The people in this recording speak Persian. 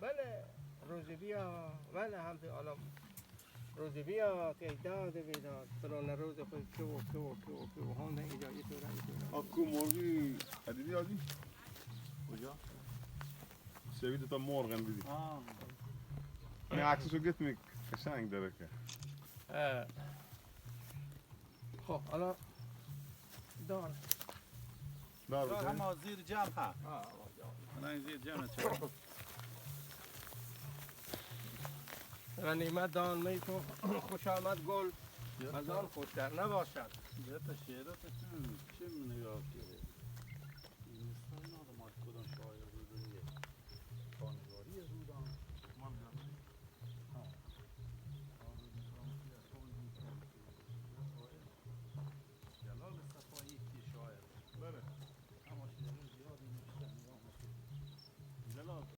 بله روز بیا بله همه حالا روز بیا که داد بیداد فلان روز خود که هم اینجا یه طور اکو مرغی دیدی آدی؟ کجا؟ سویده تا مرغ هم دیدی نه عکسشو گرفت قشنگ داره که خب حالا دار بشه؟ همه زیر جمع ها من زیر جمع چرا؟ غنیمت دان می تو خوش آمد گل از آن خوشتر نباشد جتا شیرت چه نگاه کرد